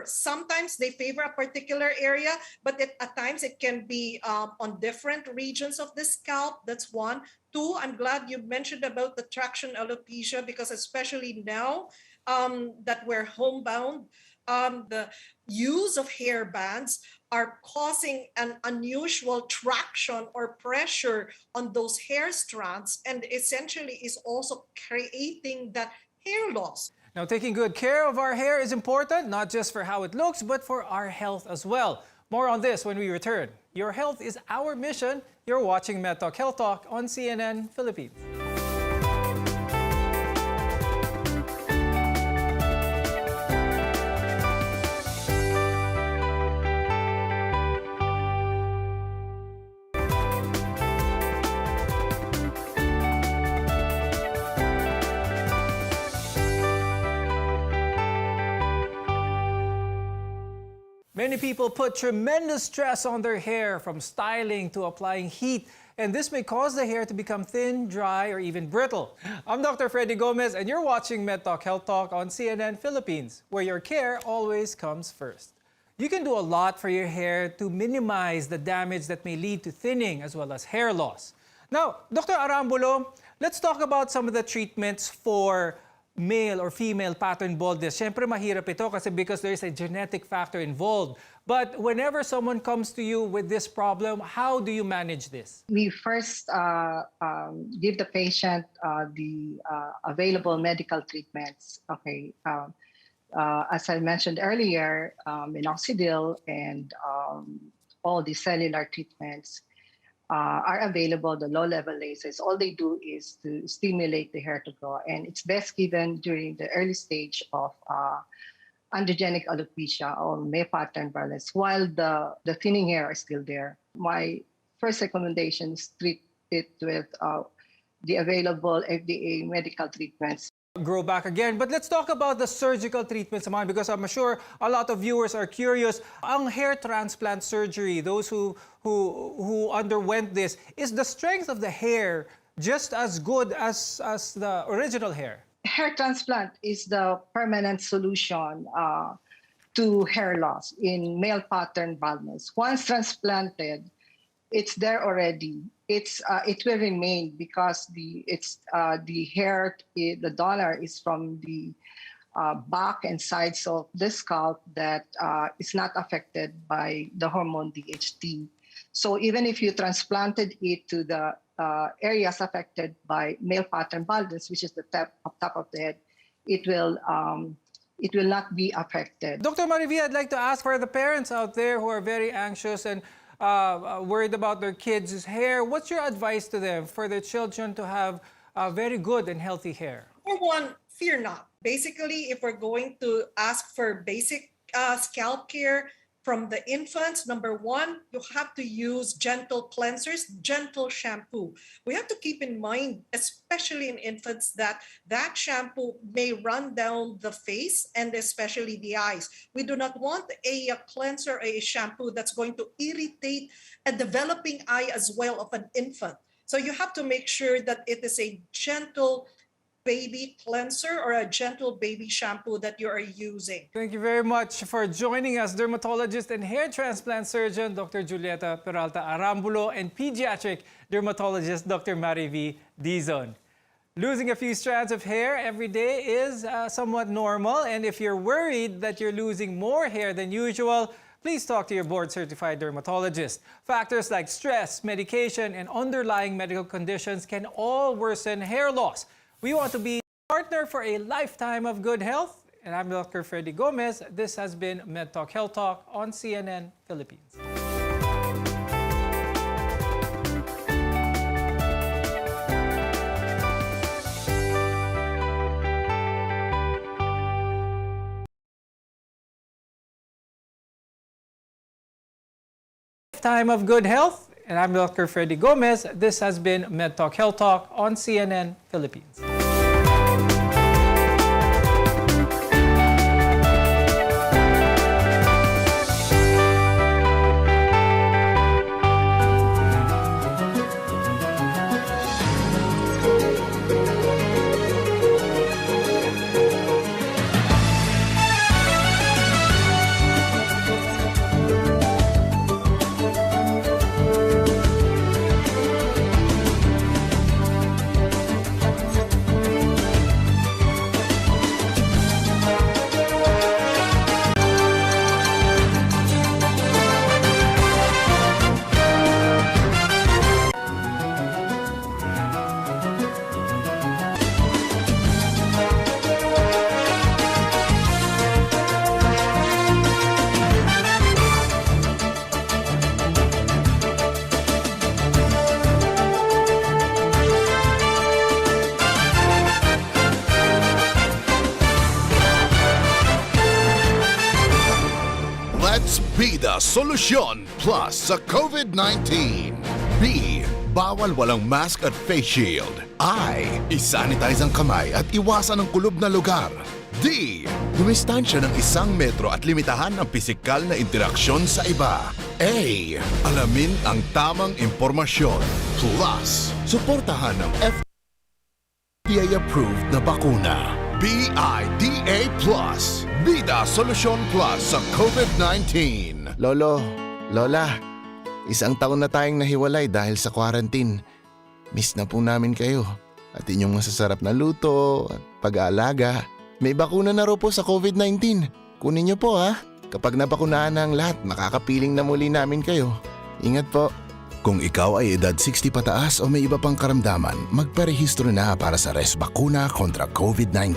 sometimes they favor a particular area, but at times it can be on different regions of the scalp. That's one. Two, I'm glad you mentioned about the traction alopecia, because especially now that we're homebound, the use of hair bands are causing an unusual traction or pressure on those hair strands, and essentially is also creating that hair loss. Now, taking good care of our hair is important, not just for how it looks, but for our health as well. More on this when we return. Your health is our mission. You're watching Medtalk Health Talk on CNN Philippines. Many people put tremendous stress on their hair, from styling to applying heat, and this may cause the hair to become thin, dry, or even brittle. I'm Dr. Freddy Gomez, and you're watching Medtalk Health Talk on CNN Philippines, where your care always comes first. You can do a lot for your hair to minimize the damage that may lead to thinning as well as hair loss. Now, Dr. Arambulo, let's talk about some of the treatments for male or female pattern baldness. Siyempre, mahirap ito because there is a genetic factor involved. But whenever someone comes to you with this problem, how do you manage this? We first give the patient the available medical treatments. Okay, as I mentioned earlier, minoxidil and all the cellular treatments are available, the low-level lasers. All they do is to stimulate the hair to grow, and it's best given during the early stage of androgenic alopecia or male pattern baldness, while the thinning hair is still there. My first recommendation is treat it with the available FDA medical treatments. Grow back again. But let's talk about the surgical treatments naman, because I'm sure a lot of viewers are curious. Ang hair transplant surgery, those who underwent this, is the strength of the hair just as good as the original hair? Hair transplant is the permanent solution to hair loss in male pattern baldness. Once transplanted, it's there already. It will remain because the hair, the donor is from the back and sides of the scalp that is not affected by the hormone DHT. So even if you transplanted it to the areas affected by male pattern baldness, which is the top of the head, it will it will not be affected. Dr. Marivi, I'd like to ask for the parents out there who are very anxious and worried about their kids' hair. What's your advice to them for their children to have very good and healthy hair? For one, fear not. Basically, if we're going to ask for basic scalp care from the infants, number one, you have to use gentle cleansers, gentle shampoo. We have to keep in mind, especially in infants, that shampoo may run down the face and especially the eyes. We do not want a cleanser, a shampoo that's going to irritate a developing eye as well of an infant. So you have to make sure that it is a gentle baby cleanser or a gentle baby shampoo that you are using. Thank you very much for joining us, dermatologist and hair transplant surgeon Dr. Julieta Peralta Arambulo and pediatric dermatologist Dr. Marivi Dizon. Losing a few strands of hair every day is somewhat normal, and if you're worried that you're losing more hair than usual, please talk to your board-certified dermatologist. Factors like stress, medication, and underlying medical conditions can all worsen hair loss. We want to be a partner for a lifetime of good health. And I'm Dr. Freddy Gomez. This has been Medtalk Health Talk on CNN Philippines. Lifetime of good health. And I'm Dr. Freddy Gomez. This has been Medtalk Health Talk on CNN Philippines. Bida Solusyon Plus sa COVID-19. B. Bawal walang mask at face shield. I. Isanitize ang kamay at iwasan ang kulob na lugar. D. Dumistansya ng 1 metro at limitahan ang pisikal na interaksyon sa iba. A. Alamin ang tamang impormasyon. Plus, suportahan ng FDA-approved na bakuna. BIDA Plus. Bida Solusyon Plus sa COVID-19. Lolo, Lola, 1 taon na tayong nahiwalay dahil sa quarantine. Miss na po namin kayo at inyong masasarap na luto at pag-aalaga. May bakuna na raw po sa COVID-19. Kunin niyo po ha. Kapag nabakunaan na ang lahat, makakapiling na muli namin kayo. Ingat po. Kung ikaw ay edad 60 pataas o may iba pang karamdaman, magparehistro na para sa Res Bakuna kontra COVID-19.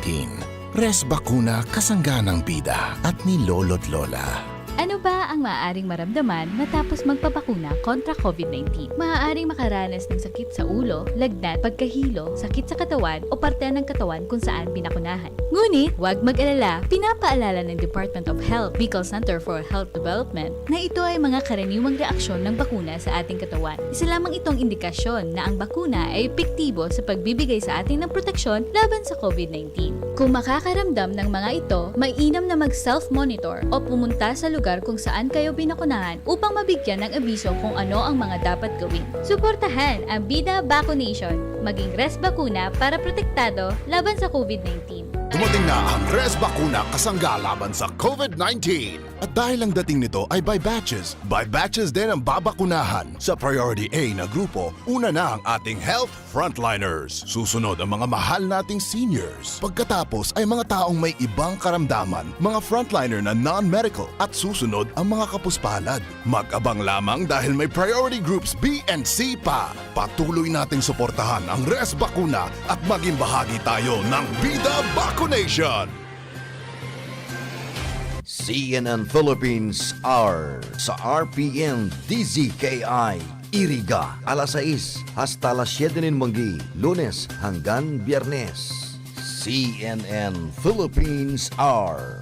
Res Bakuna, kasangga ng bida at ni Lolo't Lola. Ano ba ang maaaring maramdaman matapos magpabakuna kontra COVID-19? Maaaring makaranas ng sakit sa ulo, lagnat, pagkahilo, sakit sa katawan o parte ng katawan kung saan binakunahan. Ngunit, huwag mag-alala, pinapaalala ng Department of Health, Bicol Center for Health Development na ito ay mga karaniwang reaksyon ng bakuna sa ating katawan. Isa lamang itong indikasyon na ang bakuna ay epektibo sa pagbibigay sa atin ng proteksyon laban sa COVID-19. Kung makakaramdam ng mga ito, mainam na mag-self-monitor o pumunta sa lugar kung saan kayo binakunahan upang mabigyan ng abiso kung ano ang mga dapat gawin. Suportahan ang Bida Vaccination, maging Res Bakuna para protektado laban sa COVID-19. Dumating na ang Res Bakuna kasangga laban sa COVID-19. At dahil ang dating nito ay by batches din ang babakunahan. Sa Priority A na grupo, una na ang ating health frontliners. Susunod ang mga mahal nating seniors. Pagkatapos ay mga taong may ibang karamdaman, mga frontliner na non-medical. At susunod ang mga kapuspalad. Mag-abang lamang dahil may priority groups B and C pa. Patuloy nating suportahan ang Res Bakuna at maging bahagi tayo ng Bida Vaccination. CNN Philippines Hour sa RPN-DZKI-IRIGA alas 6 hasta alas 7 ng manggi, Lunes hanggang Biyernes. CNN Philippines Hour.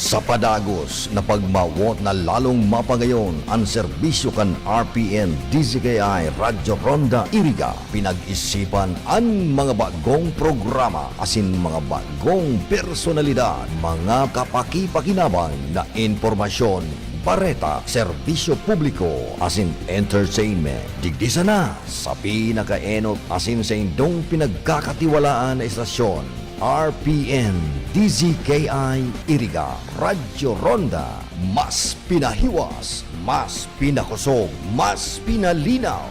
Sa padagos na pagmawot na lalong mapagayon ang serbisyo kan RPN-DZKI Radyo Ronda Iriga, pinag-isipan ang mga bagong programa asin mga bagong personalidad, mga kapaki-pakinabang na impormasyon, bareta, serbisyo publiko, asin entertainment. Digdisa na sa pinakaenot asin sa indong pinagkakatiwalaan na estasyon, RPN-DZKI-IRIGA Radyo Ronda. Mas pinahiwas, mas pinakusog, mas pinalinaw.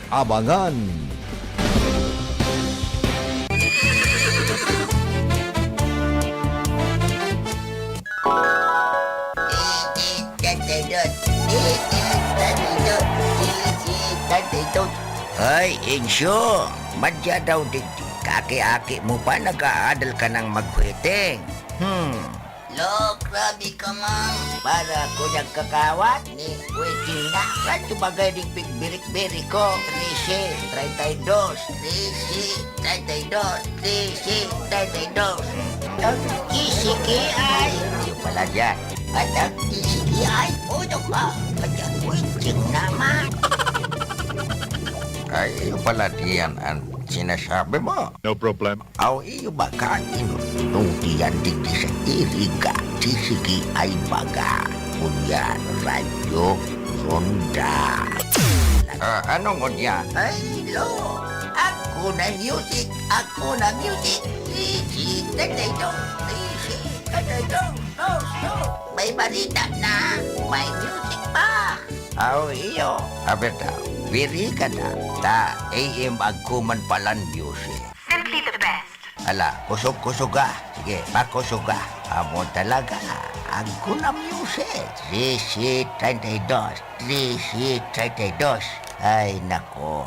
Abangan! Ay, Insyo, madya daw digdi. Kaki-aki mo pa nag-aadal ka ng magkwiting. Lo, grabe ka mang. Para ko nagkakawat ni waiting na. Radyo bagay di pigbirik-birik ko. 13, 32, 13, 32, 13, 32. DZKI. Yung pala dyan. At ang DZKI, uno ka. Kaya waiting naman. Ay, yung pala diyan ang sinasabi mo. No problem. Aw, iyo ba kain nung diyan digdi sa iriga, DZKI-IRIGA, Unyan, Radyo Ronda. Anong unya? Ay, lo, ako na music, May balita na, may music pa. Aw, iyo, abeta, biri ka na, ta AM agkuman palan music. Simply the best. Ala, kusog-kusog ka. Sige, makusog ka. Amo talaga, agko na music. 13-32. Ay, nako.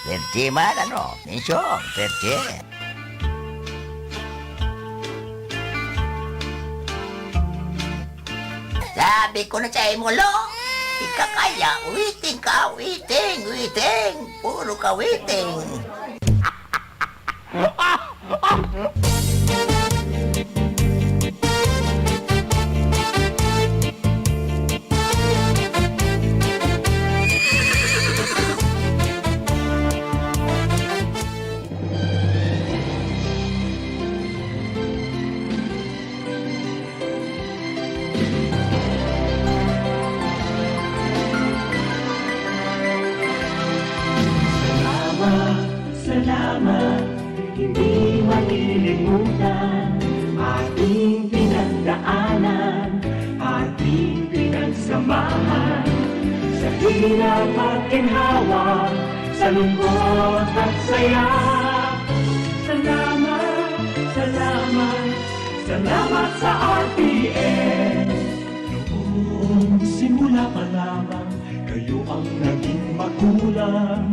Pwede man, ano? Minsyo, pwede. Sabi ko na sa'yo mo, lo. Ika kaya, waiting ka, waiting. Puro ka waiting. Salamat, hindi malilimutan ating pinagdaanan, ating pinagsamahan sa hirap at ginhawa, sa lungkot at saya. Salamat sa RPN. Noong simula pa lamang, kayo ang naging magulang.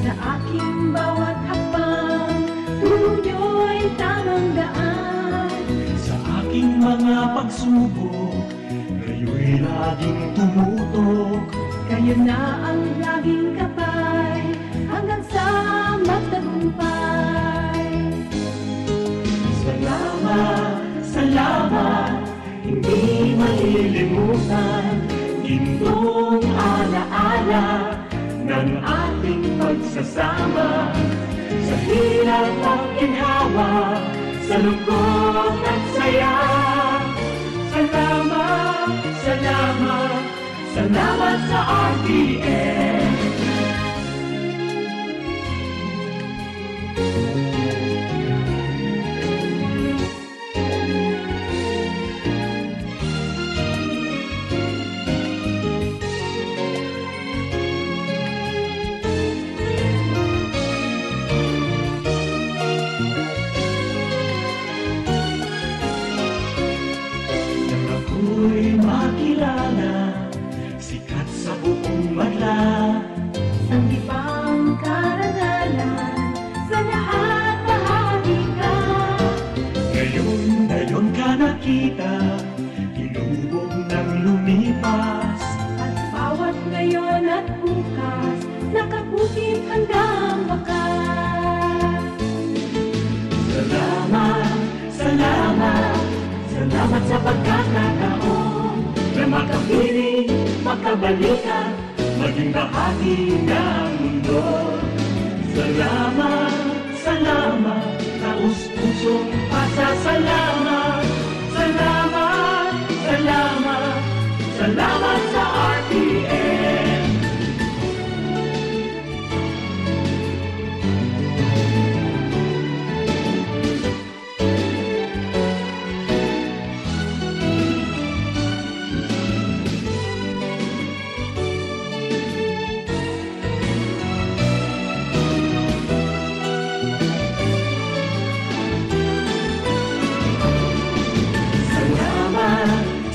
Sa aking bawat hakbang, tulong niyo'y tamang daan. Sa aking mga pagsubok, kayo'y laging tumutok. Kayo na ang laging kapay, hanggang sa magtagumpay. Salamat, hindi malilimutan. Gintong alaala ng ating pagsasama, sa hirap at ginhawa, sa lungkot at saya. Salamat sa RPN. sa pagkakataon na makapiling, makabalikan, maging bahagi ng mundo. Salamat, salamat, taus-pusong pasasalamat. Salamat, salamat, salamat sa RPN.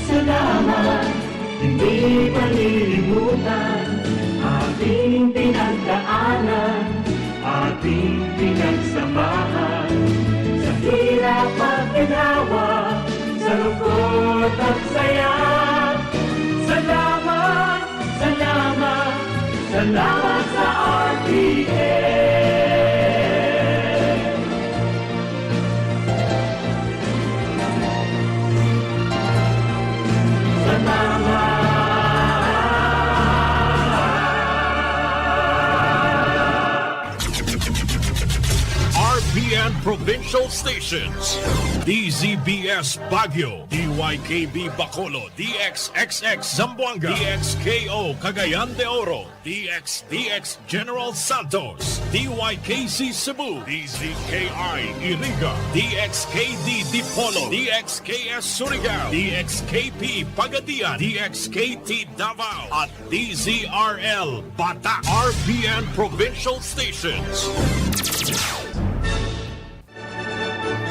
Salamat, hindi malilimutan ating pinagdaanan, ating pinagsamahan. Sa hirap at ginawa, sa lungkot at saya. Salamat, salamat, salamat sa RPN. RPN Provincial Stations, DZBS Baguio, DYKB Bacolod, DXXX Zamboanga, DXKO Cagayan de Oro, DXDX General Santos, DYKC Cebu, DZKI-IRIGA, DXKD Dipolo, DXKS Surigao, DXKP Pagadian, DXKT Davao, at DZRL Bata. RPN Provincial Stations.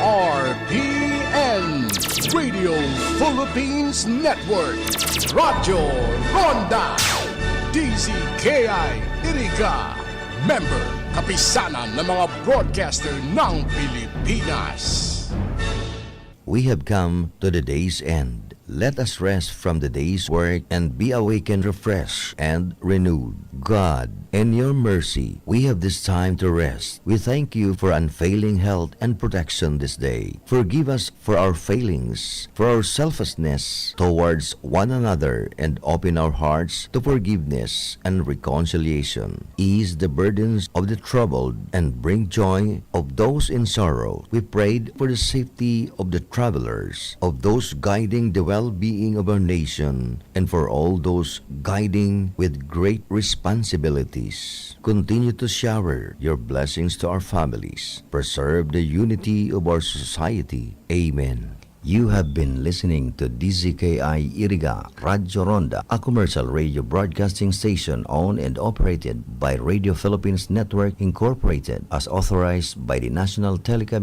RPN Radio Philippines Network, Radyo Ronda, DZKI-IRIGA, member kapisanan ng mga broadcaster ng Pilipinas. We have come to the day's end. Let us rest from the day's work and be awakened, refreshed, and renewed. God, in your mercy, we have this time to rest. We thank you for unfailing health and protection this day. Forgive us for our failings, for our selfishness towards one another, and open our hearts to forgiveness and reconciliation. Ease the burdens of the troubled and bring joy of those in sorrow. We prayed for the safety of the travelers, of those guiding the well-being of our nation, and for all those guiding with great responsibilities. Continue to shower your blessings to our families. Preserve the unity of our society. Amen. You have been listening to DZKI-IRIGA Radyo Ronda, a commercial radio broadcasting station owned and operated by Radio Philippines Network Incorporated as authorized by the National Telecommunications